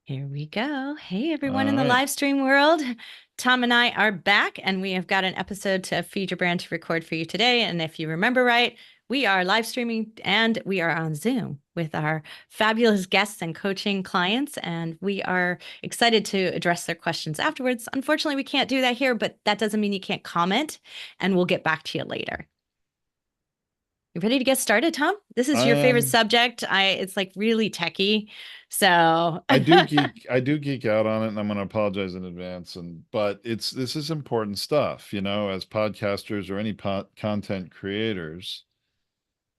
Here we go. Hey, everyone All in the right. live stream world. Tom and I are back, and we have got an episode to Feed Your Brand to record for you today. And if you remember right, we are live streaming and we are on Zoom with our fabulous guests and coaching clients. And we are excited to address their questions afterwards. Unfortunately, we can't do that here, but that doesn't mean you can't comment, and we'll get back to you later. You ready to get started, Tom? This is I your favorite am subject. It's like really techy. So I do geek out on it, and I'm going to apologize in advance. But this is important stuff, as podcasters or any content creators.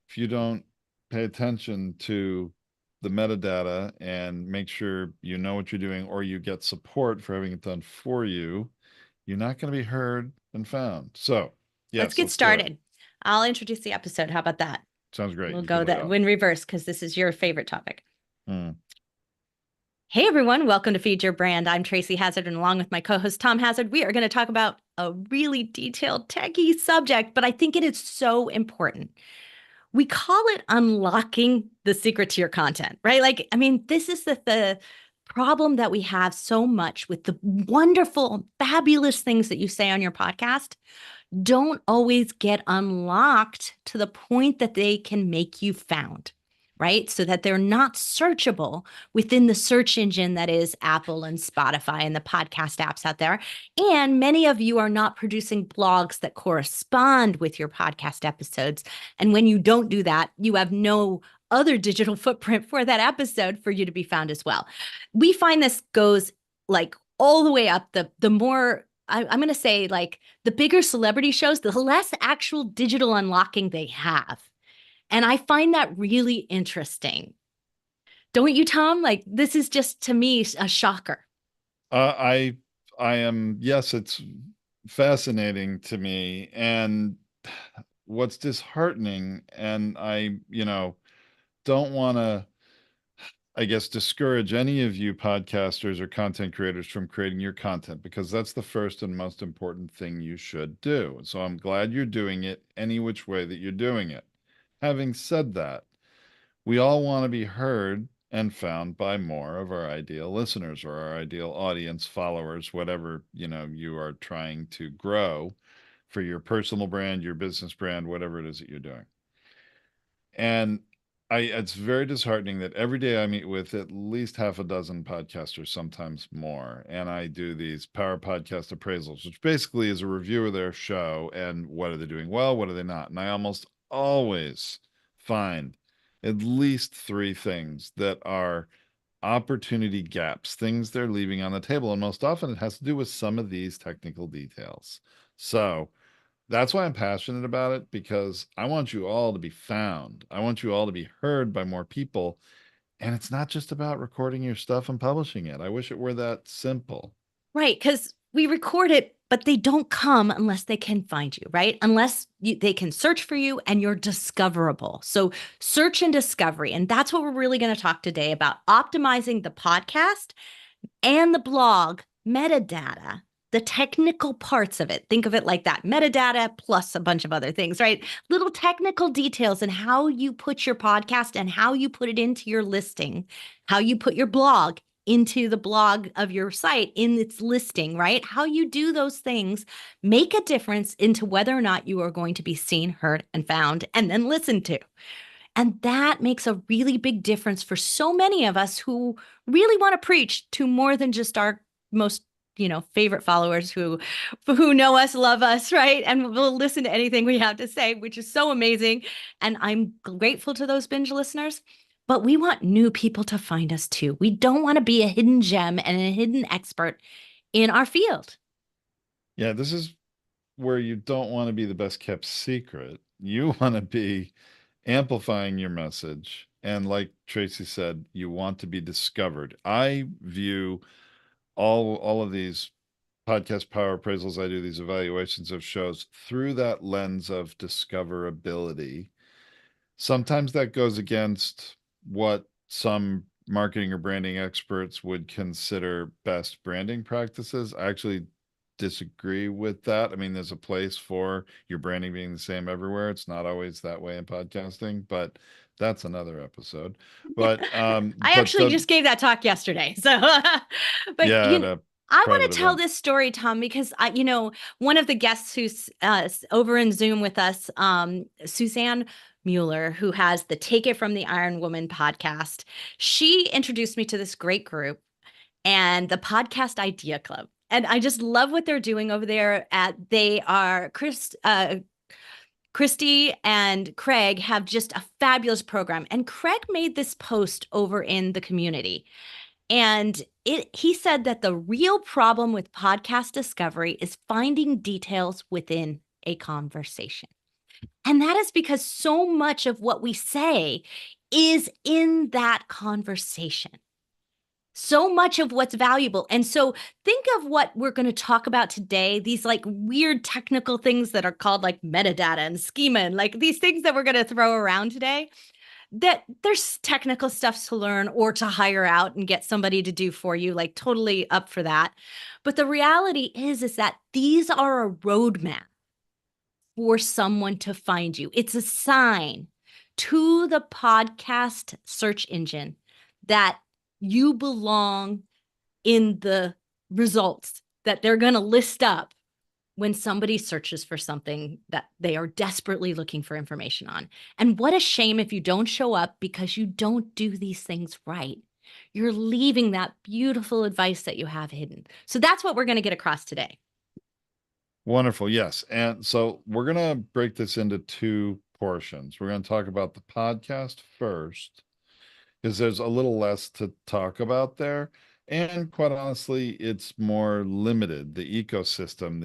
If you don't pay attention to the metadata and make sure you know what you're doing, or you get support for having it done for you, you're not going to be heard and found. So, let's yes, get let's do it. started. I'll introduce the episode. How about that? Sounds great. We'll You can go lead that off. in reverse because this is your favorite topic. Hmm. Hey everyone, welcome to Feed Your Brand. I'm Tracy Hazard, and along with my co-host Tom Hazard, we are going to talk about a really detailed, techie subject, but I think it is so important. We call it unlocking the secret to your content, right? This is the problem that we have so much with the wonderful, fabulous things that you say on your podcast don't always get unlocked to the point that they can make you found, right? So that they're not searchable within the search engine that is Apple and Spotify and the podcast apps out there. And many of you are not producing blogs that correspond with your podcast episodes. And when you don't do that, you have no other digital footprint for that episode for you to be found as well. We find this goes like all the way up the more I'm going to say like the bigger celebrity shows, the less actual digital unlocking they have. And I find that really interesting. Don't you, Tom? Like, this is just to me a shocker. Uh, I I am, yes, it's fascinating to me. And what's disheartening, and I don't want to, I guess, discourage any of you podcasters or content creators from creating your content, because that's the first and most important thing you should do. So I'm glad you're doing it any which way that you're doing it. Having said that, we all want to be heard and found by more of our ideal listeners or our ideal audience, followers, whatever, you are trying to grow for your personal brand, your business brand, whatever it is that you're doing. And it's very disheartening that every day I meet with at least half a dozen podcasters, sometimes more, and I do these power podcast appraisals, which basically is a review of their show and what are they doing well, what are they not. And I almost always find at least three things that are opportunity gaps, things they're leaving on the table. And most often it has to do with some of these technical details. So, that's why I'm passionate about it, because I want you all to be found. I want you all to be heard by more people. And it's not just about recording your stuff and publishing it. I wish it were that simple. Right. Because we record it, but they don't come unless they can find you, right? They can search for you and you're discoverable. So, search and discovery. And that's what we're really going to talk today about optimizing the podcast and the blog metadata, the technical parts of it. Think of it like that metadata plus a bunch of other things, right? Little technical details in how you put your podcast and how you put it into your listing, how you put your blog into the blog of your site in its listing, right? How you do those things make a difference into whether or not you are going to be seen, heard, and found, and then listened to. And that makes a really big difference for so many of us who really want to preach to more than just our most, favorite followers who know us, love us, right? And will listen to anything we have to say, which is so amazing. And I'm grateful to those binge listeners. But we want new people to find us too. We don't want to be a hidden gem and a hidden expert in our field. Yeah, this is where you don't want to be the best kept secret. You want to be amplifying your message. And like Tracy said, you want to be discovered. I view all of these podcast power appraisals I do, these evaluations of shows, through that lens of discoverability. Sometimes that goes against what some marketing or branding experts would consider best branding practices. I actually disagree with that. I mean, there's a place for your branding being the same everywhere. It's not always that way in podcasting, but That's another episode. I But actually the just gave that talk yesterday. So, but yeah, at a I want private to tell event. this story, Tom, because one of the guests who's over in Zoom with us, Suzanne Mueller, who has the Take It from the Iron Woman podcast, she introduced me to this great group and the Podcast Idea Club. And I just love what they're doing over there. They are Christy and Craig have just a fabulous program. And Craig made this post over in the community. And he said that the real problem with podcast discovery is finding details within a conversation. And that is because so much of what we say is in that conversation. So much of what's valuable. And so think of what we're going to talk about today, these like weird technical things that are called like metadata and schema and like these things that we're going to throw around today, that there's technical stuff to learn or to hire out and get somebody to do for you, like totally up for that. But the reality is that these are a roadmap for someone to find you. It's a sign to the podcast search engine that you belong in the results, that they're going to list up when somebody searches for something that they are desperately looking for information on. And what a shame if you don't show up because you don't do these things right. You're leaving that beautiful advice that you have hidden. So that's what we're going to get across today. Wonderful. Yes. And so we're going to break this into two portions. We're going to talk about the podcast first, because there's a little less to talk about there. And quite honestly, it's more limited. The ecosystem,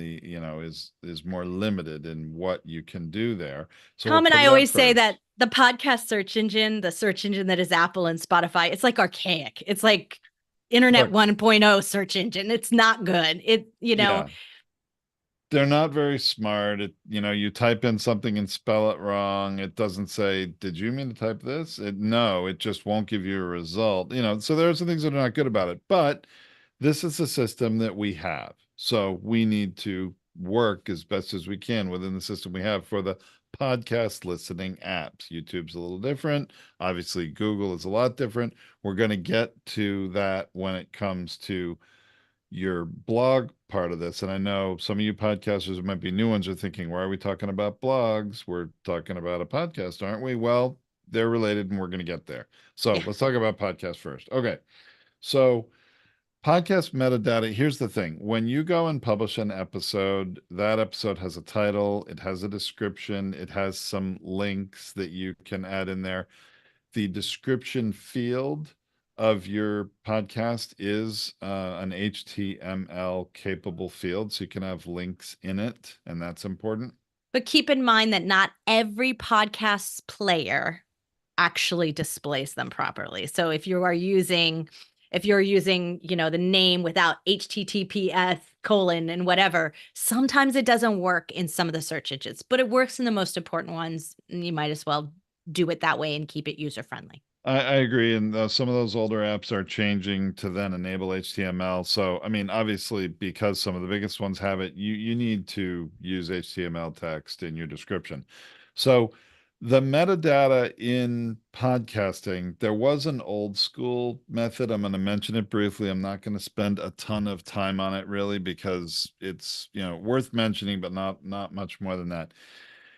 is more limited in what you can do there. So we'll Tom and cover I that always say that first. the podcast search engine, the search engine that is Apple and Spotify, it's like archaic. It's like Internet Look, 1.0 search engine. It's not good. yeah, they're not very smart. You type in something and spell it wrong. It doesn't say, did you mean to type this? No, it just won't give you a result. So there are some things that are not good about it, but this is a system that we have. So we need to work as best as we can within the system we have for the podcast listening apps. YouTube's a little different. Obviously, Google is a lot different. We're going to get to that when it comes to your blog part of this. And I know some of you podcasters, it might be new ones, are thinking, why are we talking about blogs? We're talking about a podcast, aren't we? Well, they're related and we're going to get there. So yeah. let's talk about podcasts first. Okay. So podcast metadata, here's the thing. When you go and publish an episode, that episode has a title, it has a description, it has some links that you can add in there. The description field of your podcast is an HTML capable field, so you can have links in it, and that's important. But keep in mind that not every podcast player actually displays them properly. So if you're using, the name without HTTPS colon and whatever, sometimes it doesn't work in some of the search engines, but it works in the most important ones. And you might as well do it that way and keep it user friendly. I agree, and some of those older apps are changing to then enable HTML. So, I mean, obviously, because some of the biggest ones have it, you need to use HTML text in your description. So, the metadata in podcasting, there was an old school method. I'm going to mention it briefly. I'm not going to spend a ton of time on it really because it's, worth mentioning, but not much more than that.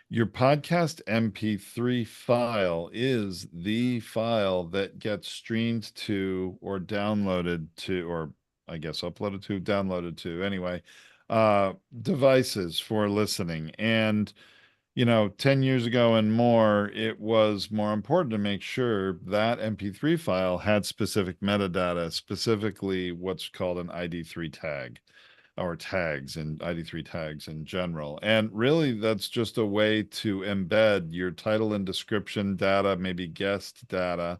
Your podcast MP3 file is the file that gets streamed to or downloaded to, or I guess uploaded to, downloaded to, anyway, devices for listening. And 10 years ago and more, it was more important to make sure that MP3 file had specific metadata, specifically what's called an ID3 tag or tags and ID3 tags in general. And really, that's just a way to embed your title and description data, maybe guest data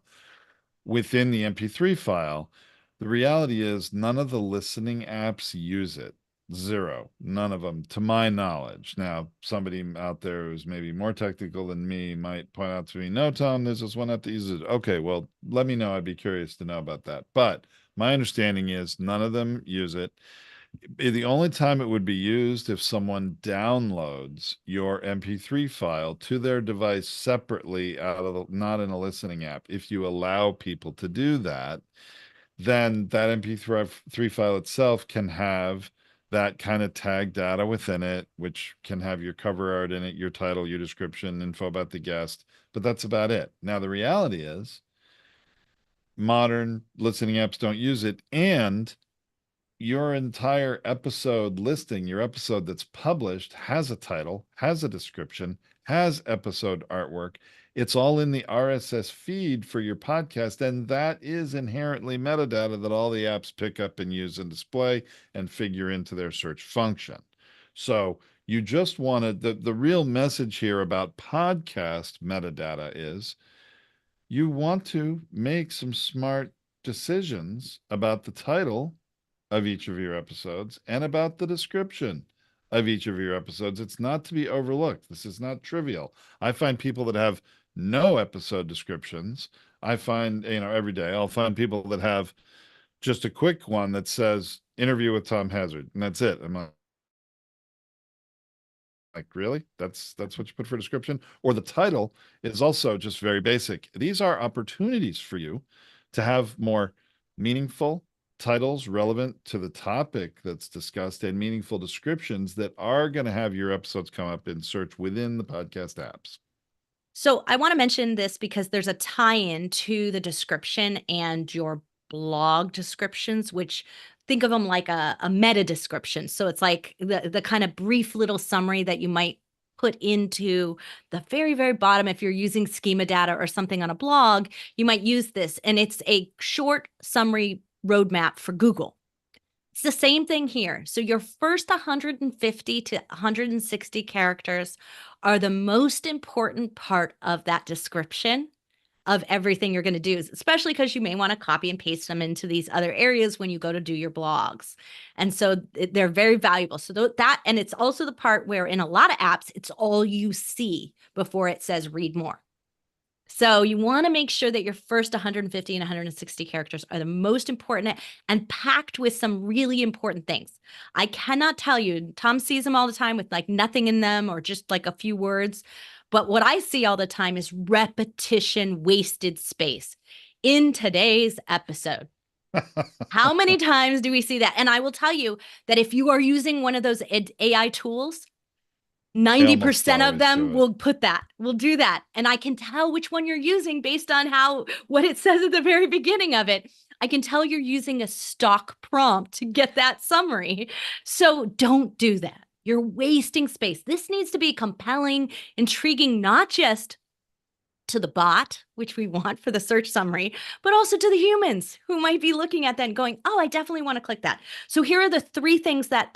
within the MP3 file. The reality is, none of the listening apps use it. Zero. None of them, to my knowledge. Now, somebody out there who's maybe more technical than me might point out to me, no, Tom, there's this one app that uses it. Okay, well, let me know. I'd be curious to know about that. But my understanding is none of them use it. The only time it would be used if someone downloads your MP3 file to their device separately out of not in a listening app. If you allow people to do that, then that MP3 file itself can have that kind of tag data within it, which can have your cover art in it, your title, your description, info about the guest, but that's about it. Now, the reality is modern listening apps don't use it, and your entire episode listing, your episode that's published, has a title, has a description, has episode artwork. It's all in the RSS feed for your podcast. And that is inherently metadata that all the apps pick up and use and display and figure into their search function. So you just wanted the real message here about podcast metadata is you want to make some smart decisions about the title of each of your episodes and about the description of each of your episodes. It's not to be overlooked. This is not trivial. I find people that have no episode descriptions. I find, every day I'll find people that have just a quick one that says interview with Tom Hazard, and that's it. I'm like, really? That's what you put for description? Or the title is also just very basic. These are opportunities for you to have more meaningful titles relevant to the topic that's discussed and meaningful descriptions that are going to have your episodes come up in search within the podcast apps. So I want to mention this because there's a tie-in to the description and your blog descriptions, which think of them like a meta description. So it's like the kind of brief little summary that you might put into the very, very bottom. If you're using schema data or something on a blog, you might use this. And it's a short summary roadmap for Google. It's the same thing here. So your first 150 to 160 characters are the most important part of that description of everything you're going to do, especially because you may want to copy and paste them into these other areas when you go to do your blogs. And so they're very valuable. So that, and it's also the part where in a lot of apps, it's all you see before it says read more. So you want to make sure that your first 150 and 160 characters are the most important and packed with some really important things. I cannot tell you, Tom sees them all the time with like nothing in them or just like a few words. But what I see all the time is repetition, wasted space in today's episode. How many times do we see that? And I will tell you that if you are using one of those AI tools, They almost 90% of always them do it. will do that. And I can tell which one you're using based on what it says at the very beginning of it. I can tell you're using a stock prompt to get that summary. So don't do that. You're wasting space. This needs to be compelling, intriguing, not just to the bot, which we want for the search summary, but also to the humans who might be looking at that and going, "Oh, I definitely want to click that." So here are the three things that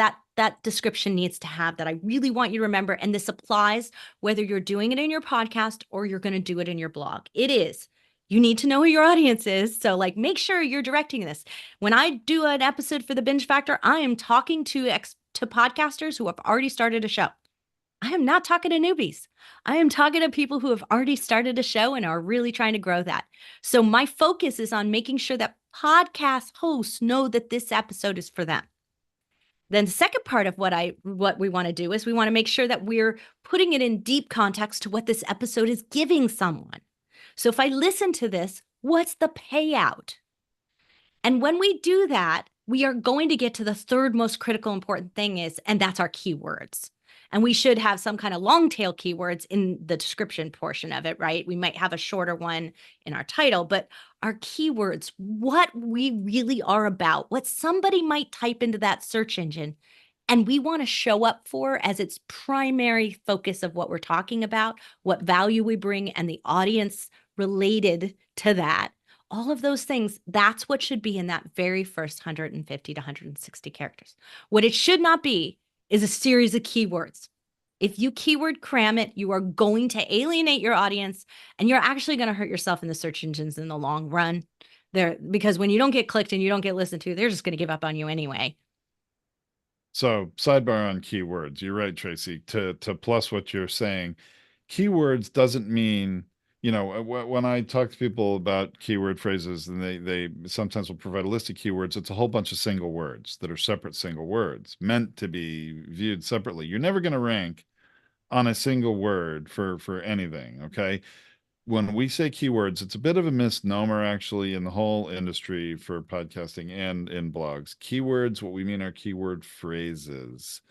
description needs to have that I really want you to remember, and this applies whether you're doing it in your podcast or you're going to do it in your blog. It is you need to know who your audience is. So like make sure you're directing this. When I do an episode for the Binge Factor, I am talking to podcasters who have already started a show. I am not talking to newbies. I am talking to people who have already started a show and are really trying to grow that. So my focus is on making sure that podcast hosts know that this episode is for them. Then the second part of what we want to do is we want to make sure that we're putting it in deep context to what this episode is giving someone. So if I listen to this, what's the payout? And when we do that, we are going to get to the third most critical important thing and that's our keywords. And we should have some kind of long tail keywords in the description portion of it, right? We might have a shorter one in our title, but our keywords, what we really are about, what somebody might type into that search engine, and we want to show up for as its primary focus of what we're talking about, what value we bring, and the audience related to that. All of those things, that's what should be in that very first 150 to 160 characters. What it should not be is a series of keywords. If you keyword cram it, you are going to alienate your audience and you're actually going to hurt yourself in the search engines in the long run. Because when you don't get clicked and you don't get listened to, they're just going to give up on you anyway. So, sidebar on keywords. You're right, Tracy. To plus what you're saying, keywords doesn't mean when I talk to people about keyword phrases, and they sometimes will provide a list of keywords, it's a whole bunch of single words that are separate single words meant to be viewed separately. You're never going to rank on a single word for anything, okay? When we say keywords, it's a bit of a misnomer actually in the whole industry for podcasting and in blogs. Keywords, what we mean are keyword phrases,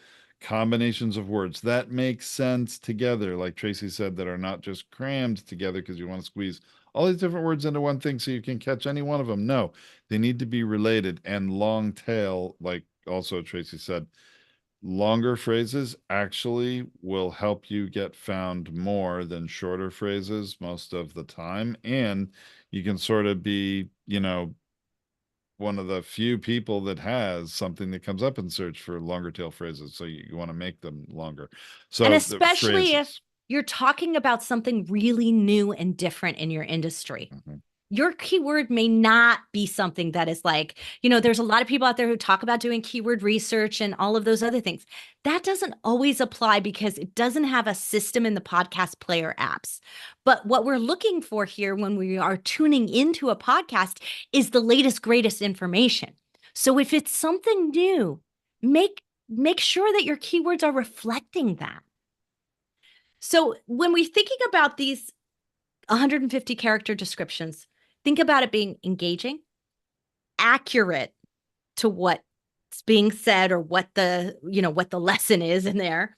combinations of words that make sense together, like Tracy said, that are not just crammed together because you want to squeeze all these different words into one thing so you can catch any one of them. No, they need to be related and long tail, like also Tracy said. Longer phrases actually will help you get found more than shorter phrases most of the time. And you can sort of be, one of the few people that has something that comes up in search for longer tail phrases. So you want to make them longer. And So the especially if phrases. you're talking about something really new and different in your industry. Mhm. Your keyword may not be something that is like, there's a lot of people out there who talk about doing keyword research and all of those other things. That doesn't always apply because it doesn't have a system in the podcast player apps. But what we're looking for here when we are tuning into a podcast is the latest, greatest information. So if it's something new, make sure that your keywords are reflecting that. So when we're thinking about these 150 character descriptions, think about it being engaging, accurate to what's being said or what the lesson is in there,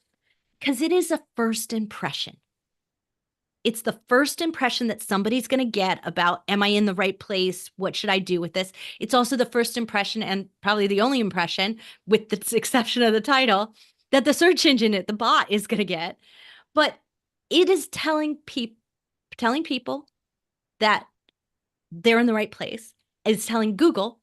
because it is a first impression. It's the first impression that somebody's going to get about, am I in the right place? What should I do with this? It's also the first impression, and probably the only impression, with the exception of the title, that the search engine at the bot is going to get. But it is telling people that they're in the right place. It's telling Google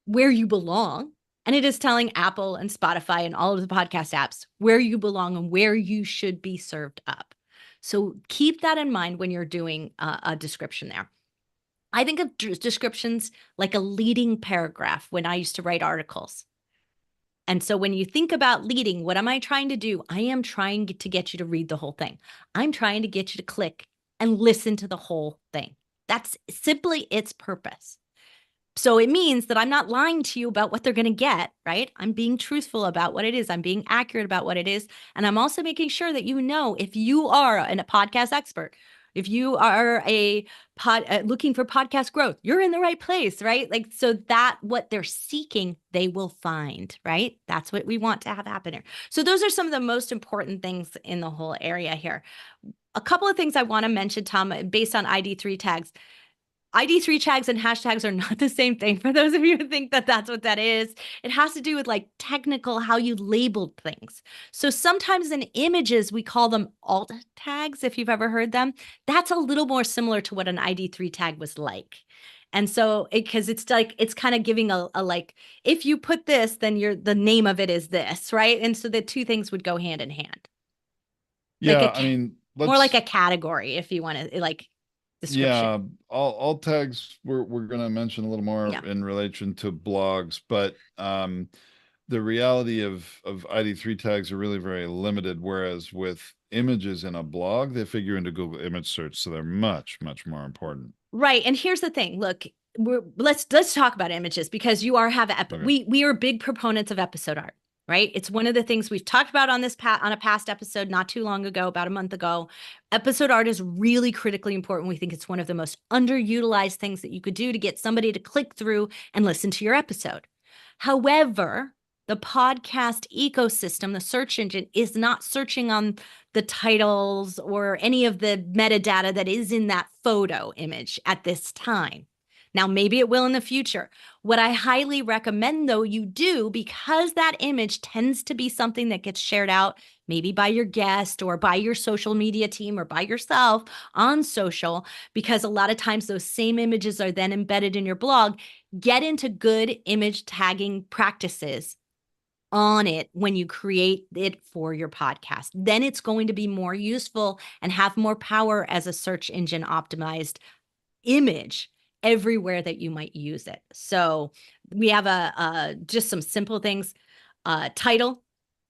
where you belong. And it is telling Apple and Spotify and all of the podcast apps where you belong and where you should be served up. So keep that in mind when you're doing a description there. I think of descriptions like a leading paragraph when I used to write articles. And so when you think about leading, what am I trying to do? I am trying to get you to read the whole thing. I'm trying to get you to click and listen to the whole thing. That's simply its purpose. So it means that I'm not lying to you about what they're going to get, right? I'm being truthful about what it is. I'm being accurate about what it is. And I'm also making sure that if you are a podcast expert, if you are looking for podcast growth, you're in the right place, right? Like, so that what they're seeking, they will find, right? That's what we want to have happen here. So those are some of the most important things in the whole area here. A couple of things I want to mention, Tom, based on ID3 tags. ID3 tags and hashtags are not the same thing. For those of you who think that that's what that is, it has to do with like technical, how you labeled things. So sometimes in images, we call them alt tags, if you've ever heard them. That's a little more similar to what an ID3 tag was like. And so because it's like, it's kind of giving a like, if you put this, then the name of it is this, right? And so the two things would go hand in hand. Like Yeah, I mean, more like a let's category, if you want to like description. yeah, all tags we're going to mention a little more Yeah. in relation to blogs, but the reality of ID3 tags are really very limited, whereas with images in a blog, they figure into Google image search, so they're much, much more important. Right. And here's the thing. Look, let's talk about images because you are have Okay. we are big proponents of episode art, right? It's one of the things we've talked about on on a past episode not too long ago, about a month ago. Episode art is really critically important. We think it's one of the most underutilized things that you could do to get somebody to click through and listen to your episode. However, the podcast ecosystem, the search engine, is not searching on the titles or any of the metadata that is in that photo image at this time. Now, maybe it will in the future. What I highly recommend, though, you do, because that image tends to be something that gets shared out maybe by your guest or by your social media team or by yourself on social, because a lot of times those same images are then embedded in your blog. Get into good image tagging practices on it when you create it for your podcast. Then it's going to be more useful and have more power as a search engine optimized image everywhere that you might use it. So we have just some simple things, title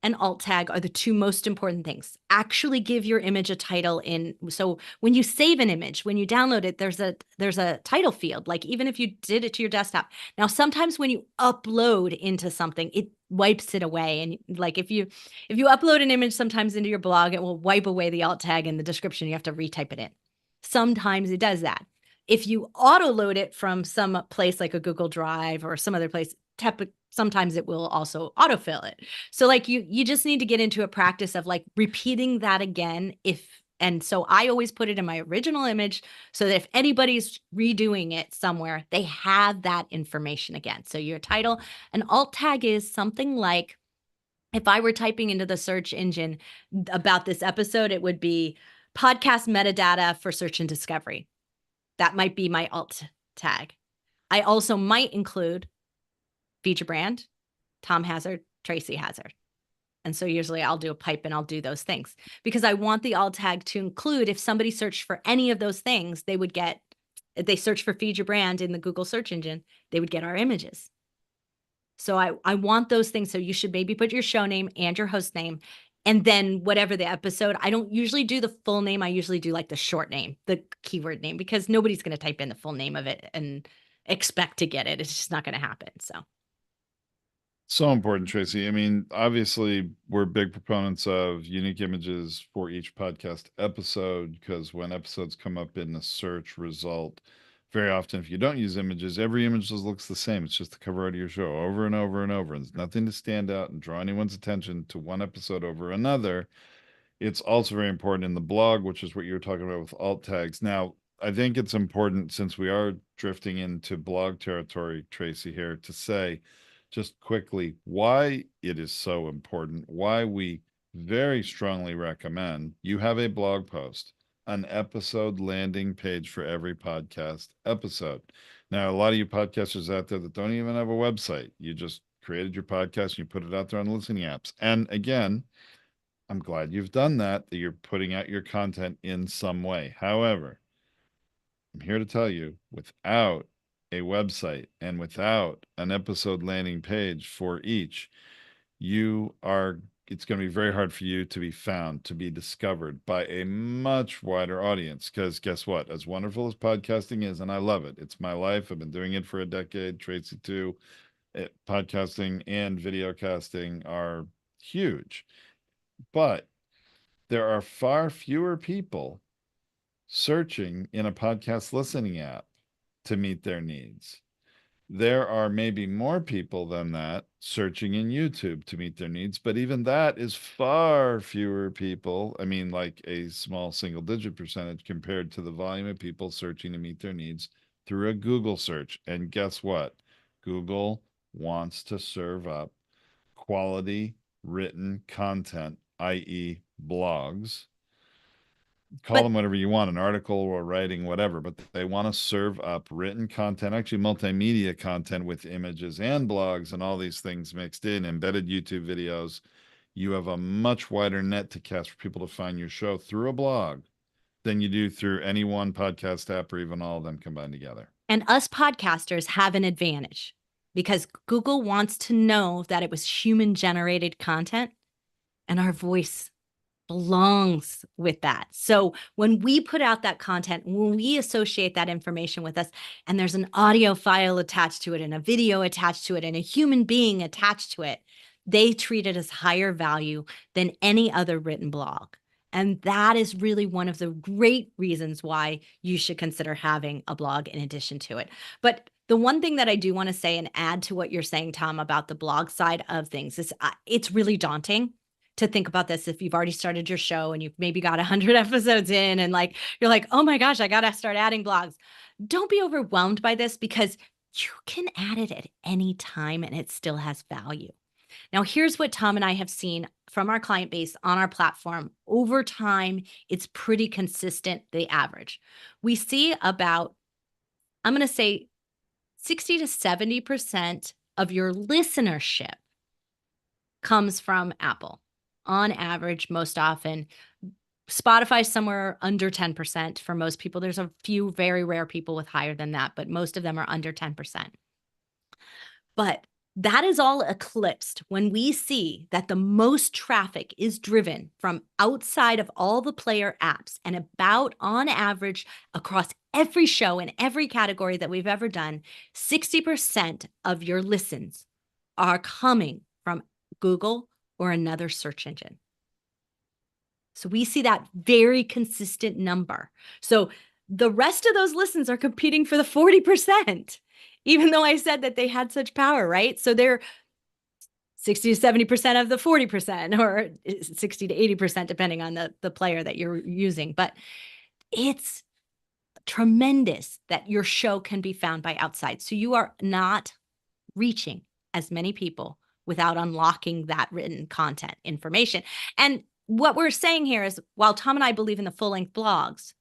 and alt tag are the two most important things. Actually give your image a title in. So when you save an image, when you download it, there's a title field, like even if you did it to your desktop. Now, sometimes when you upload into something, it wipes it away. And like if you upload an image sometimes into your blog, it will wipe away the alt tag in the description. You have to retype it in. Sometimes it does that. If you auto load it from some place like a Google Drive or some other place, sometimes it will also autofill it. So like you just need to get into a practice of like repeating that again if and so I always put it in my original image so that if anybody's redoing it somewhere, they have that information again. So your title, an alt tag is something like if I were typing into the search engine about this episode, it would be podcast metadata for search and discovery. That might be my alt tag. I also might include feature brand, Tom Hazard, Tracy Hazard. And so usually I'll do a pipe and I'll do those things because I want the alt tag to include if somebody searched for any of those things, they would get, if they search for feature brand in the Google search engine, they would get our images. So I want those things. So you should maybe put your show name and your host name and then whatever the episode. I don't usually do the full name. I usually do like the short name, the keyword name, because nobody's going to type in the full name of it and expect to get it. It's just not going to happen. So So important, Tracy. I mean, obviously, we're big proponents of unique images for each podcast episode because when episodes come up in the search result, very often, if you don't use images, every image just looks the same. It's just the cover art of your show over and over and over. And there's nothing to stand out and draw anyone's attention to one episode over another. It's also very important in the blog, which is what you were talking about with alt tags. Now, I think it's important since we are drifting into blog territory, Tracy, here to say just quickly why it is so important, why we very strongly recommend you have a blog post, an episode landing page for every podcast episode. Now, a lot of you podcasters out there that don't even have a website, you just created your podcast and you put it out there on listening apps. And again, I'm glad you've done that, that you're putting out your content in some way. However, I'm here to tell you without a website and without an episode landing page for each, it's going to be very hard for you to be found, to be discovered by a much wider audience. Because guess what? As wonderful as podcasting is, and I love it, it's my life. I've been doing it for a decade, Tracy too. Podcasting and video casting are huge. But there are far fewer people searching in a podcast listening app to meet their needs. There are maybe more people than that searching in YouTube to meet their needs, but even that is far fewer people. I mean, like a small single digit percentage compared to the volume of people searching to meet their needs through a Google search. And guess what? Google wants to serve up quality written content, i.e., blogs. Call but them whatever you want, an article or writing, whatever, but they want to serve up written content, actually multimedia content with images and blogs and all these things mixed in, embedded YouTube videos. You have a much wider net to cast for people to find your show through a blog than you do through any one podcast app or even all of them combined together. and us podcasters have an advantage because Google wants to know that it was human generated content and our voice belongs with that. So when we put out that content, when we associate that information with us, and there's an audio file attached to it, and a video attached to it, and a human being attached to it, they treat it as higher value than any other written blog. And that is really one of the great reasons why you should consider having a blog in addition to it. But the one thing that I do want to say and add to what you're saying, Tom, about the blog side of things is it's really daunting to think about this if you've already started your show and you've maybe got 100 episodes in and like you're like, oh my gosh, I got to start adding blogs. Don't be overwhelmed by this because you can add it at any time and it still has value. Now, here's what Tom and I have seen from our client base on our platform. Over time, it's pretty consistent, the average. We see about, I'm going to say 60 to 70% of your listenership comes from Apple. On average, most often, Spotify somewhere under 10% for most people. There's a few very rare people with higher than that, but most of them are under 10%. But That is all eclipsed when we see that the most traffic is driven from outside of all the player apps, and about on average across every show in every category that we've ever done, 60% of your listens are coming from Google or another search engine. So we see that very consistent number. So the rest of those listens are competing for the 40%, even though I said that they had such power, right? So they're 60 to 70% of the 40%, or 60 to 80%, depending on the player that you're using. But it's tremendous that your show can be found by outside. So you are not reaching as many people without unlocking that written content information. And what we're saying here is, while Tom and I believe in the full length blogs,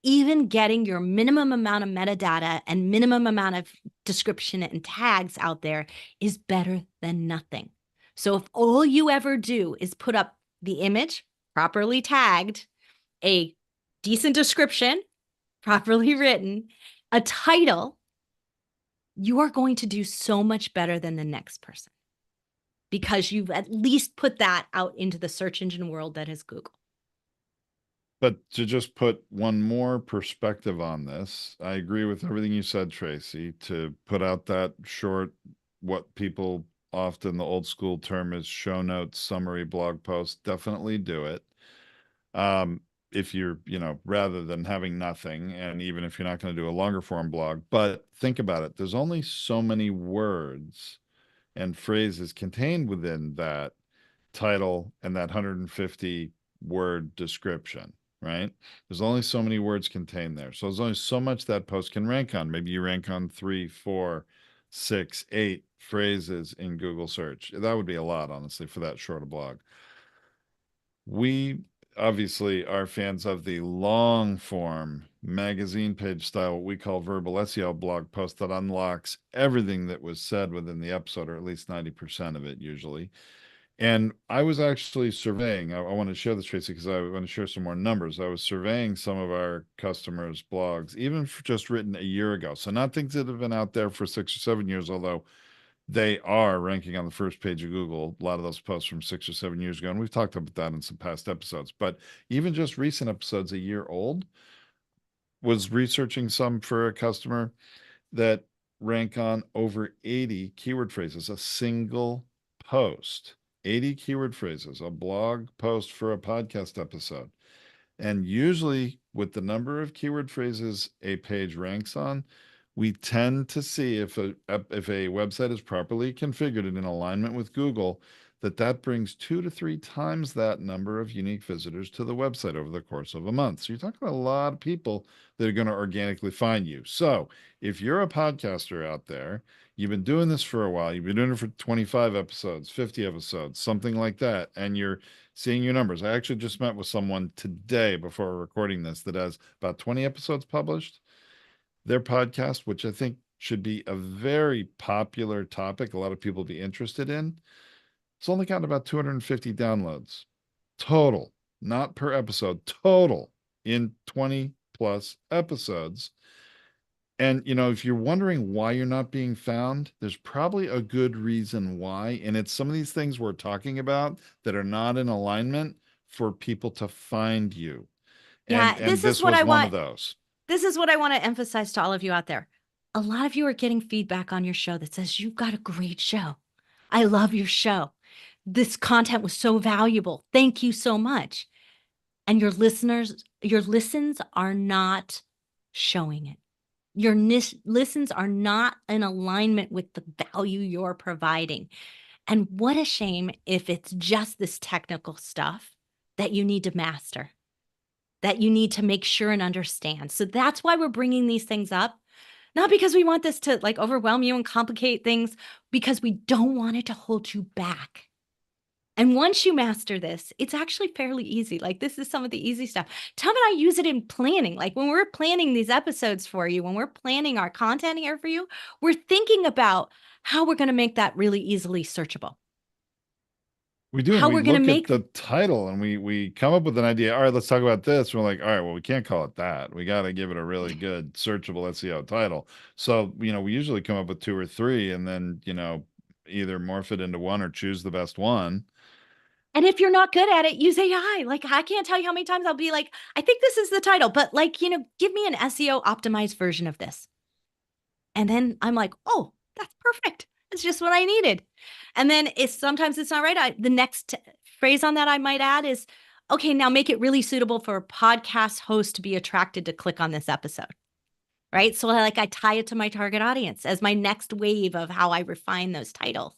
even getting your minimum amount of metadata and minimum amount of description and tags out there is better than nothing. So if all you ever do is put up the image properly tagged, a decent description properly written, a title, you are going to do so much better than the next person, because you've at least put that out into the search engine world that is Google. But to just put one more perspective on this, I agree with everything you said, Tracy, to put out that short, what people often the old school term is show notes, summary blog post, definitely do it. If you're, rather than having nothing, and even if you're not going to do a longer form blog, but think about it, there's only so many words and phrases contained within that title and that 150 word description, right? There's only so many words contained there. So there's only so much that post can rank on. Maybe you rank on 3, 4, 6, 8 phrases in Google search. That would be a lot, honestly, for that short a blog. We obviously are fans of the long form magazine page style, what we call verbal SEO blog post that unlocks everything that was said within the episode, or at least 90% of it usually. And I was actually surveying, I want to share this, Tracy, because I want to share some more numbers. I was surveying some of our customers' blogs, even for just written a year ago. So not things that have been out there for 6 or 7 years, although they are ranking on the first page of Google. A lot of those posts from 6 or 7 years ago. And we've talked about that in some past episodes. But even just recent episodes, a year old, was researching some for a customer that rank on over 80 keyword phrases, a single post. 80 keyword phrases, a blog post for a podcast episode. And usually, with the number of keyword phrases a page ranks on, we tend to see if a website is properly configured and in alignment with Google, that brings 2 to 3 times that number of unique visitors to the website over the course of a month. So you're talking about a lot of people that are going to organically find you. So if you're a podcaster out there, you've been doing this for a while, you've been doing it for 25 episodes, 50 episodes, something like that, and you're seeing your numbers. I actually just met with someone today before recording this that has about 20 episodes published. Their podcast, which I think should be a very popular topic, a lot of people be interested in, it's only gotten about 250 downloads total, not per episode, total in 20 plus episodes. And, if you're wondering why you're not being found, there's probably a good reason why. And it's some of these things we're talking about that are not in alignment for people to find you. And Yeah, and this was one of those. this is what I want to emphasize to all of you out there. A lot of you are getting feedback on your show that says, you've got a great show. I love your show. This content was so valuable. Thank you so much. And your listens are not showing it. Your listens are not in alignment with the value you're providing. And what a shame if it's just this technical stuff that you need to master, that you need to make sure and understand. So that's why we're bringing these things up. Not because we want this to like overwhelm you and complicate things, because we don't want it to hold you back. And once you master this, it's actually fairly easy. Like, this is some of the easy stuff. Tom and I use it in planning. Like, when we're planning these episodes for you, when we're planning our content here for you, we're thinking about how we're going to make that really easily searchable. We do, and How we we're going to look at make the title and we come up with an idea. All right, let's talk about this. We're like, all right, well, we can't call it that. We got to give it a really good searchable SEO title. So, we usually come up with two or three, and then, either morph it into one or choose the best one. And if you're not good at it, use AI. Like, I can't tell you how many times I'll be like, I think this is the title, but like, give me an SEO optimized version of this. And then I'm like, oh, that's perfect. It's just what I needed. And then sometimes it's not right. The next phrase on that I might add is, okay, now make it really suitable for a podcast host to be attracted to click on this episode. Right. So I tie it to my target audience as my next wave of how I refine those titles.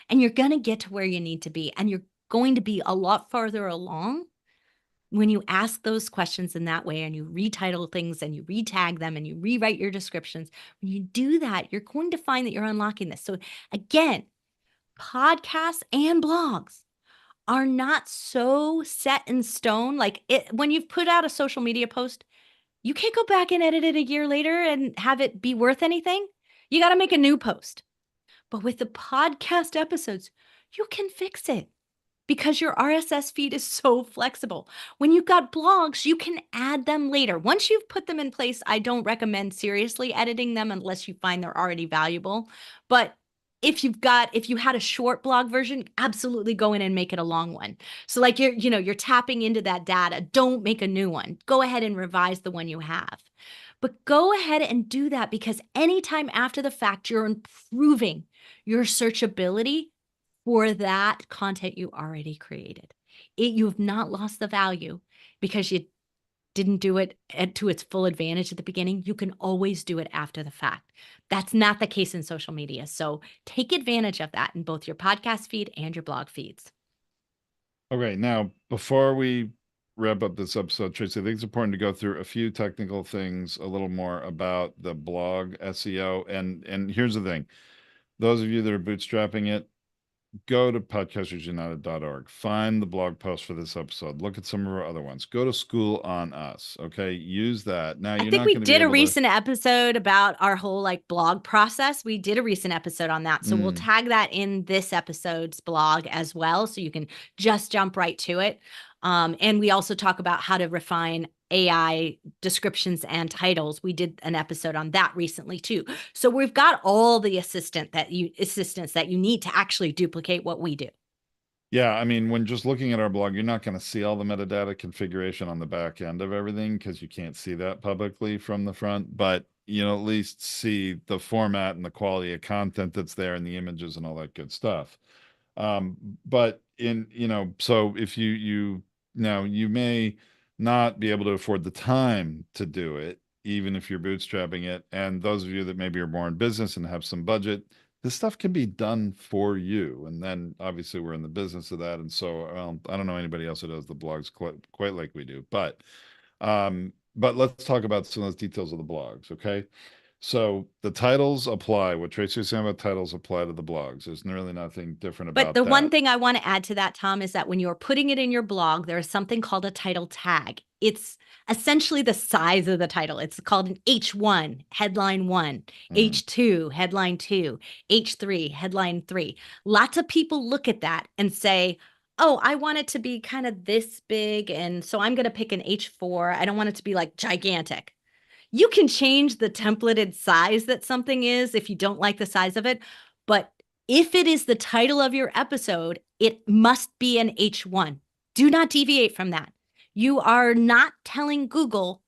And you're going to get to where you need to be. And you're going to be a lot farther along when you ask those questions in that way and you retitle things and you retag them and you rewrite your descriptions. When you do that, you're going to find that you're unlocking this. So again, podcasts and blogs are not so set in stone. When you've put out a social media post, you can't go back and edit it a year later and have it be worth anything. You got to make a new post. But with the podcast episodes, you can fix it because your RSS feed is so flexible. When you've got blogs, you can add them later. Once you've put them in place, I don't recommend seriously editing them unless you find they're already valuable. But if you had a short blog version, absolutely go in and make it a long one. So like you're tapping into that data. Don't make a new one. Go ahead and revise the one you have. But go ahead and do that because anytime after the fact, you're improving your searchability for that content you already created. You have not lost the value because you didn't do it to its full advantage at the beginning. You can always do it after the fact. That's not the case in social media. So take advantage of that in both your podcast feed and your blog feeds. Okay, now before we wrap up this episode, Tracy, I think it's important to go through a few technical things, a little more about the blog SEO. And here's the thing. Those of you that are bootstrapping it, go to podcastersunited.org, find the blog post for this episode, look at some of our other ones, go to School on Us. Okay, use that. Now I you're think not we going to be did a able to. recent episode about our whole blog process. We did a recent episode on that. So we'll Mm, tag that in this episode's blog as well. So you can just jump right to it. And we also talk about how to refine AI descriptions and titles. We did an episode on that recently too. So we've got all the assistance that you need to actually duplicate what we do. yeah, I mean, when just looking at our blog, you're not going to see all the metadata configuration on the back end of everything because you can't see that publicly from the front, but at least see the format and the quality of content that's there and the images and all that good stuff. But so if you now you may not be able to afford the time to do it, even if you're bootstrapping it. And those of you that maybe are more in business and have some budget, this stuff can be done for you. And then obviously we're in the business of that. And so I don't know anybody else who does the blogs quite like we do, but let's talk about some of those details of the blogs. Okay. So the titles apply. What Tracy was saying about titles apply to the blogs. There's really nothing different But about the one that. thing I want to add to that, Tom, is that when you're putting it in your blog, there is something called a title tag. It's essentially the size of the title. It's called an H1, headline one, Mm. H2, headline two, H3, headline three. Lots of people look at that and say, oh, I want it to be kind of this big. And so I'm going to pick an H4. I don't want it to be like gigantic. You can change the templated size that something is if you don't like the size of it. But if it is the title of your episode, it must be an H1. Do not deviate from that. You are not telling Google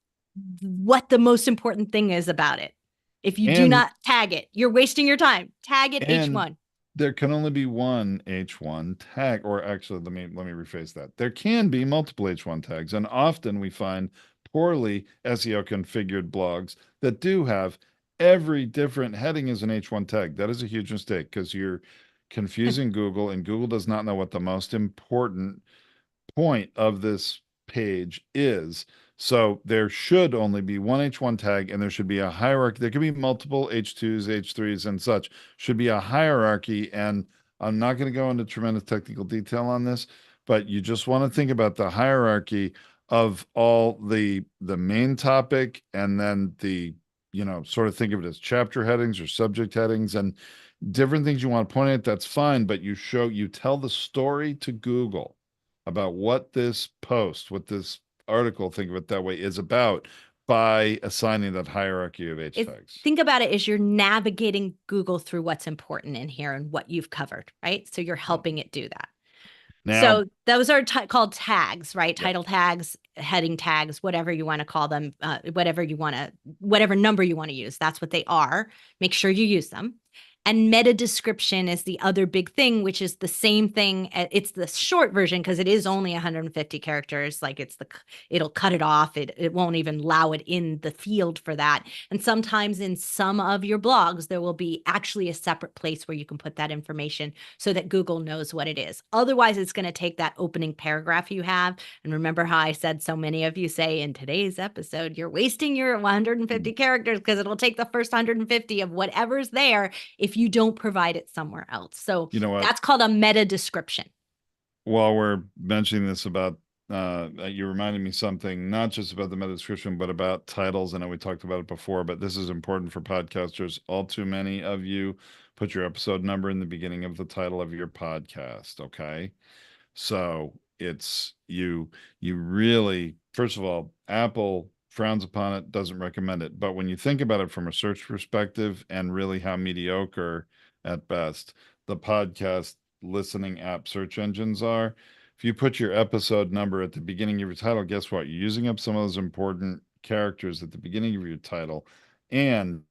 what the most important thing is about it. If you do And not tag it, you're wasting your time. Tag it and H1. there can only be one H1 tag, or actually, let me rephrase that. There can be multiple H1 tags, and often we find poorly SEO configured blogs that do have every different heading as an H1 tag. That is a huge mistake because you're confusing Google, and Google does not know what the most important point of this page is. So there should only be one H1 tag and there should be a hierarchy. There could be multiple H2s, H3s, and such. Should be a hierarchy. And I'm not going to go into tremendous technical detail on this, but you just want to think about the hierarchy of all the main topic and then sort of think of it as chapter headings or subject headings and different things you want to point at. That's fine, but you tell the story to Google about what this post, what this article, think of it that way, is about by assigning that hierarchy of H It, tags. think about it as you're navigating Google through what's important in here and what you've covered, right? So you're Yeah. helping it do that. Now, So those are called tags, right? yep. Title tags, heading tags, whatever you want to call them, whatever number you want to use. That's what they are. Make sure you use them. And meta description is the other big thing, which is the same thing. It's the short version because it is only 150 characters. Like it'll cut it off. It won't even allow it in the field for that. And sometimes in some of your blogs, there will be actually a separate place where you can put that information so that Google knows what it is. Otherwise, it's going to take that opening paragraph you have. And remember how I said so many of you say in today's episode, you're wasting your 150 characters because it'll take the first 150 of whatever's there if you don't provide it somewhere else. So You know what? that's called a meta description. While we're mentioning this about, you reminded me something, not just about the meta description, but about titles. I know we talked about it before, but this is important for podcasters. All too many of you put your episode number in the beginning of the title of your podcast. Okay. So you really, first of all, Apple frowns upon it, doesn't recommend it. But when you think about it from a search perspective and really how mediocre at best the podcast listening app search engines are, if you put your episode number at the beginning of your title, guess what? You're using up some of those important characters at the beginning of your title. And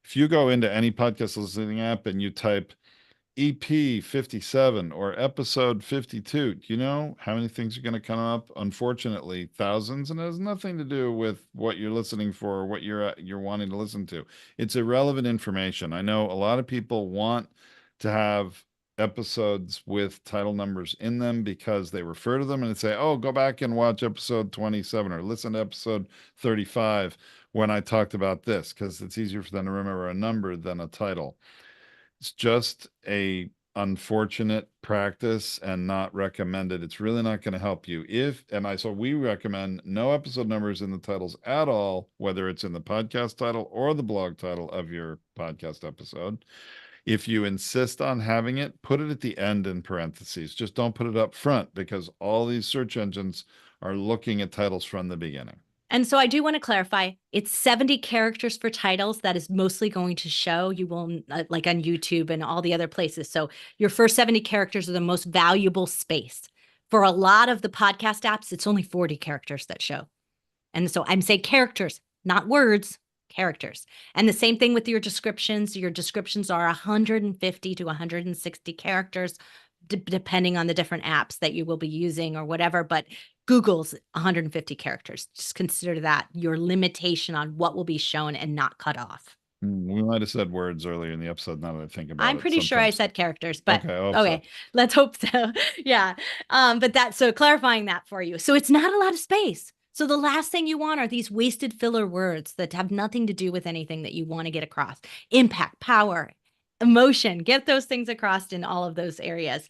if you go into any podcast listening app and you type EP 57 or episode 52. Do you know how many things are going to come up? Unfortunately, thousands, and it has nothing to do with what you're listening for or what you're wanting to listen to. It's irrelevant information. I know a lot of people want to have episodes with title numbers in them because they refer to them and they say, "Oh, go back and watch episode 27 or listen to episode 35 when I talked about this," because it's easier for them to remember a number than a title. It's just a unfortunate practice and not recommended. It's really not going to help you. So we recommend no episode numbers in the titles at all, whether it's in the podcast title or the blog title of your podcast episode. If you insist on having it, put it at the end in parentheses. Just don't put it up front because all these search engines are looking at titles from the beginning. And so I do want to clarify, it's 70 characters for titles. That is mostly going to show. You will, like on YouTube and all the other places. So your first 70 characters are the most valuable space. For a lot of the podcast apps, it's only 40 characters that show. And so I'm saying characters, not words, characters. And the same thing with your descriptions. Your descriptions are 150 to 160 characters, depending on the different apps that you will be using or whatever. But Google's 150 characters. Just consider that your limitation on what will be shown and not cut off. We might have said words earlier in the episode now that I think about I'm it. pretty sure I Sometimes. said characters, but Okay, I hope so. okay, let's hope so. Yeah. But so clarifying that for you. So it's not a lot of space. So the last thing you want are these wasted filler words that have nothing to do with anything that you want to get across. Impact, power, emotion, get those things across in all of those areas.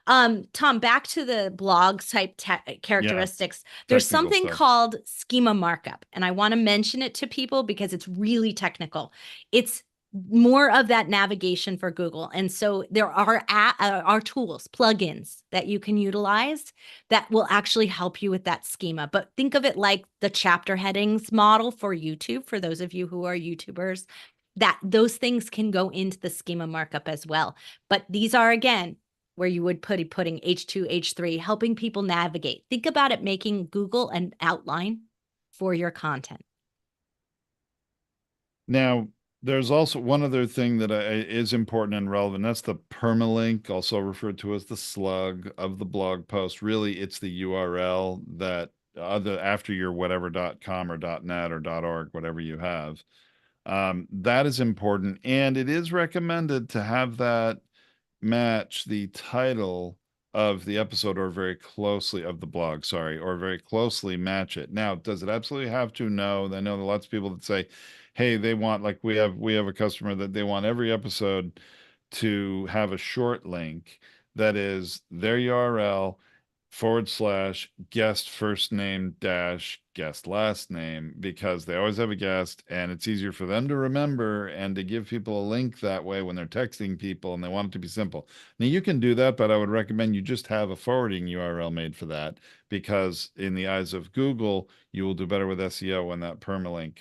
Tom, back to the blog type Yeah, characteristics. There's technical something stuff. called schema markup, and I want to mention it to people because it's really technical. It's more of that navigation for Google. And so there are tools, plugins that you can utilize that will actually help you with that schema. But think of it like the chapter headings model for YouTube, for those of you who are YouTubers, that those things can go into the schema markup as well. But these are, again, where you would putting H2, H3, helping people navigate. Think about it making Google an outline for your content. Now, there's also one other thing that is important and relevant. That's the permalink, also referred to as the slug of the blog post. Really, it's the URL that after your whatever.com or .net or .org, whatever you have. That is important, and it is recommended to have that match the title of the episode or very closely of the blog, sorry, or very closely match it. Now, does it absolutely have to? No. I know there are lots of people that say, hey, they want, like we have a customer that they want every episode to have a short link that is their URL / guest first name dash guest last name, because they always have a guest and it's easier for them to remember and to give people a link that way when they're texting people and they want it to be simple. Now you can do that, but I would recommend you just have a forwarding URL made for that, because in the eyes of Google, you will do better with SEO when that permalink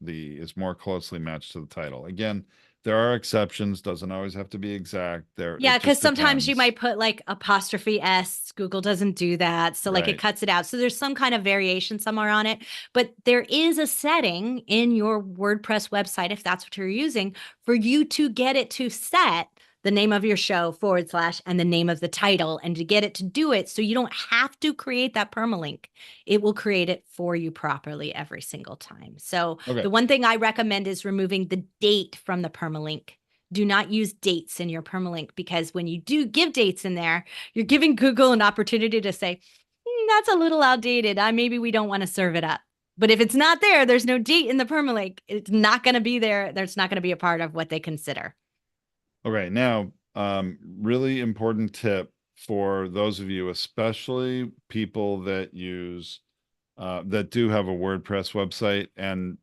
is more closely matched to the title. Again, there are exceptions, doesn't always have to be exact. It Yeah, because just sometimes you depends. might put like apostrophe S. Google doesn't do that. So, like, it Right. cuts it out. So, there's some kind of variation somewhere on it. But there is a setting in your WordPress website, if that's what you're using, for you to get it to set the name of your show / and the name of the title, and to get it to do it so you don't have to create that permalink. It will create it for you properly every single time. So, Okay. the one thing I recommend is removing the date from the permalink. Do not use dates in your permalink, because when you do give dates in there, you're giving Google an opportunity to say, that's a little outdated. Maybe we don't want to serve it up. But if it's not there, there's no date in the permalink. It's not going to be there. There's not going to be a part of what they consider. Okay, now, really important tip for those of you, especially people that do have a WordPress website. And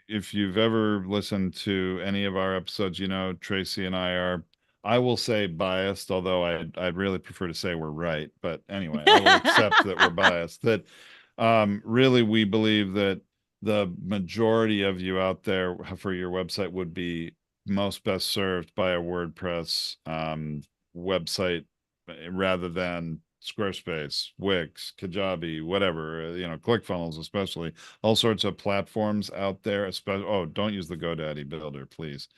if you've ever listened to any of our episodes, Tracy and I will say biased, although I'd really prefer to say we're right. But anyway, I will accept that we're biased. That really we believe that the majority of you out there for your website would be most best served by a WordPress website, rather than Squarespace, Wix, Kajabi, whatever, ClickFunnels, especially all sorts of platforms out there. Especially, oh, don't use the GoDaddy builder, please.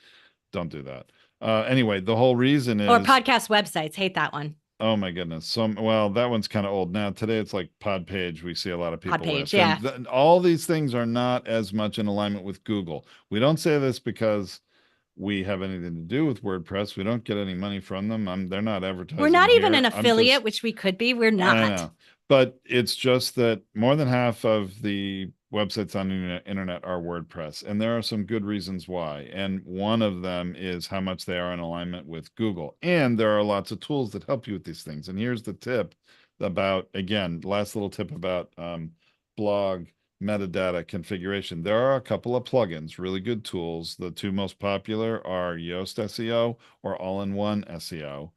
Don't do that. Anyway, the whole reason Or is, podcast websites. Hate that one. oh my goodness. Well, that one's kind of old now. Today it's like Podpage we see a lot of Pod people page. with. And Yeah. all these things are not as much in alignment with Google. We don't say this because we have anything to do with WordPress. We don't get any money from them. They're not We're advertising not even an here. I'm affiliate, just which we could be. We're I not. know, but it's just that more than half of the websites on the internet are WordPress, and there are some good reasons why. And one of them is how much they are in alignment with Google. And there are lots of tools that help you with these things. And here's the tip about, again, last little tip about blog metadata configuration. There are a couple of plugins, really good tools. The two most popular are Yoast SEO or All-in-One SEO,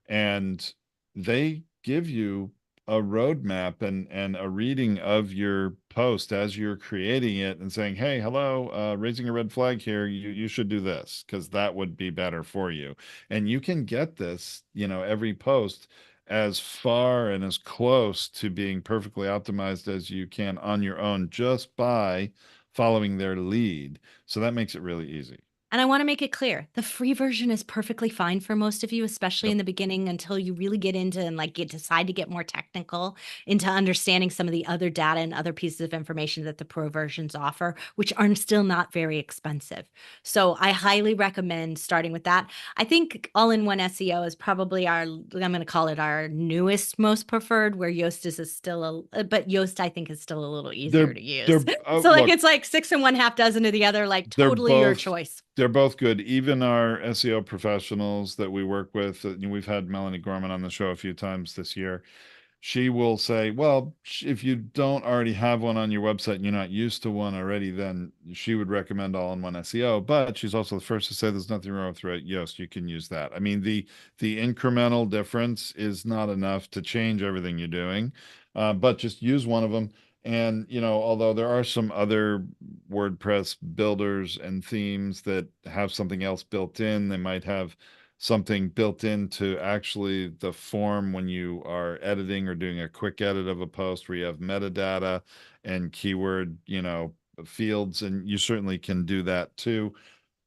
and they give you a roadmap and a reading of your post as you're creating it and saying, hey, hello, raising a red flag here, you should do this because that would be better for you. And you can get this, every post as far and as close to being perfectly optimized as you can on your own, just by following their lead. So that makes it really easy. And I want to make it clear, the free version is perfectly fine for most of you, especially Yep. in the beginning, until you really get into and decide to get more technical into understanding some of the other data and other pieces of information that the pro versions offer, which are still not very expensive. So I highly recommend starting with that. I think all-in-one SEO is probably I'm going to call it our newest, most preferred, where Yoast is still but Yoast I think is still a little easier They're to use. they're So look, it's like 6 and one half dozen of the other, like they're totally your both choice. they're both good. Even our SEO professionals that we work with, we've had Melanie Gorman on the show a few times this year. She will say, well, if you don't already have one on your website and you're not used to one already, then she would recommend all-in-one SEO. But she's also the first to say there's nothing wrong with Yoast. You can use that. I mean, the incremental difference is not enough to change everything you're doing, but just use one of them. And, although there are some other WordPress builders and themes that have something else built in, they might have something built into actually the form when you are editing or doing a quick edit of a post where you have metadata and keyword, fields, and you certainly can do that too.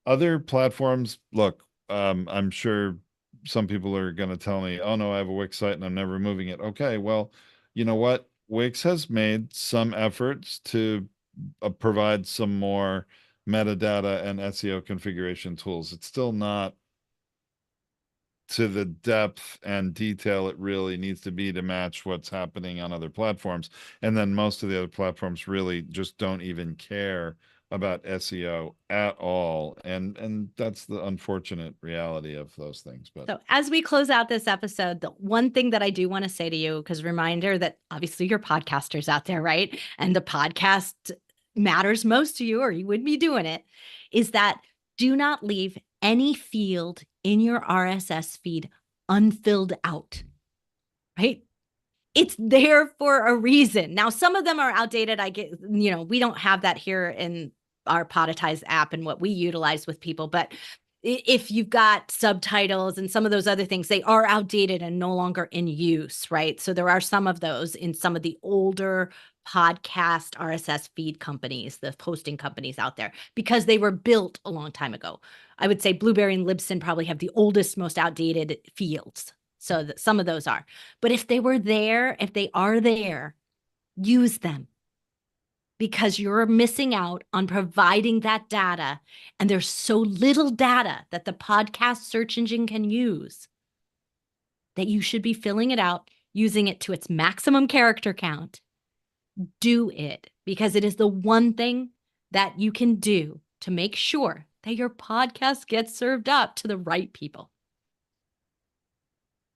Other platforms, look, I'm sure some people are going to tell me, oh no, I have a Wix site and I'm never moving it. Okay, well, you know what? Wix has made some efforts to provide some more metadata and SEO configuration tools. It's still not to the depth and detail it really needs to be to match what's happening on other platforms. And then most of the other platforms really just don't even care about SEO at all. And that's the unfortunate reality of those things. But So, as we close out this episode, the one thing that I do want to say to you, because reminder that obviously you're podcasters out there, right? And the podcast matters most to you, or you wouldn't be doing it, is that do not leave any field in your RSS feed unfilled out, right? It's there for a reason. Now, some of them are outdated. I get, we don't have that here in our Podetize app and what we utilize with people. But if you've got subtitles and some of those other things, they are outdated and no longer in use, right? So there are some of those in some of the older podcast RSS feed companies, the hosting companies out there, because they were built a long time ago. I would say Blueberry and Libsyn probably have the oldest, most outdated fields. So some of those are. But if they were there, if they are there, use them because you're missing out on providing that data. And there's so little data that the podcast search engine can use that you should be filling it out, using it to its maximum character count. Do it because it is the one thing that you can do to make sure that your podcast gets served up to the right people.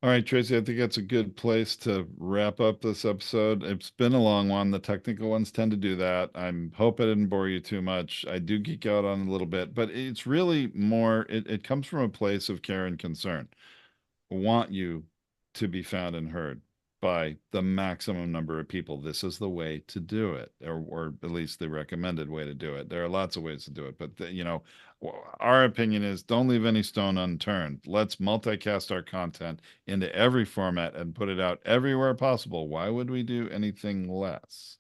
all right, Tracy, I think that's a good place to wrap up this episode. It's been a long one. The technical ones tend to do that. I'm hope I didn't bore you too much. I do geek out on a little bit, but it's really more, it comes from a place of care and concern. Want you to be found and heard by the maximum number of people. This is the way to do it, or at least the recommended way to do it. There are lots of ways to do it, but our opinion is don't leave any stone unturned. Let's multicast our content into every format and put it out everywhere possible. Why would we do anything less?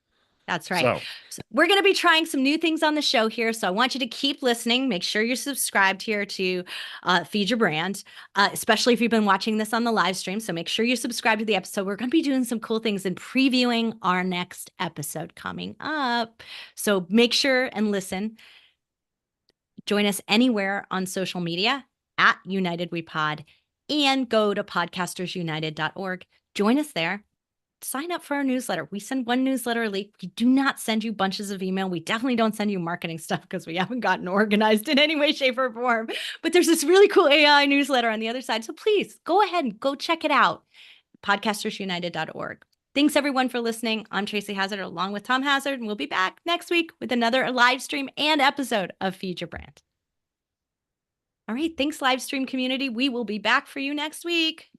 That's right. So, So we're going to be trying some new things on the show here. So I want you to keep listening. Make sure you're subscribed here to Feed Your Brand, especially if you've been watching this on the live stream. So make sure you subscribe to the episode. We're going to be doing some cool things and previewing our next episode coming up. So make sure and listen. Join us anywhere on social media at United We Pod and go to podcastersunited.org. Join us there. Sign up for our newsletter. We send one newsletter a week. We do not send you bunches of email. We definitely don't send you marketing stuff because we haven't gotten organized in any way, shape, or form. But there's this really cool AI newsletter on the other side. So please go ahead and go check it out. Podcastersunited.org. Thanks everyone for listening. I'm Tracy Hazard along with Tom Hazard, and we'll be back next week with another live stream and episode of Feed Your Brand. All right. Thanks, live stream community. We will be back for you next week.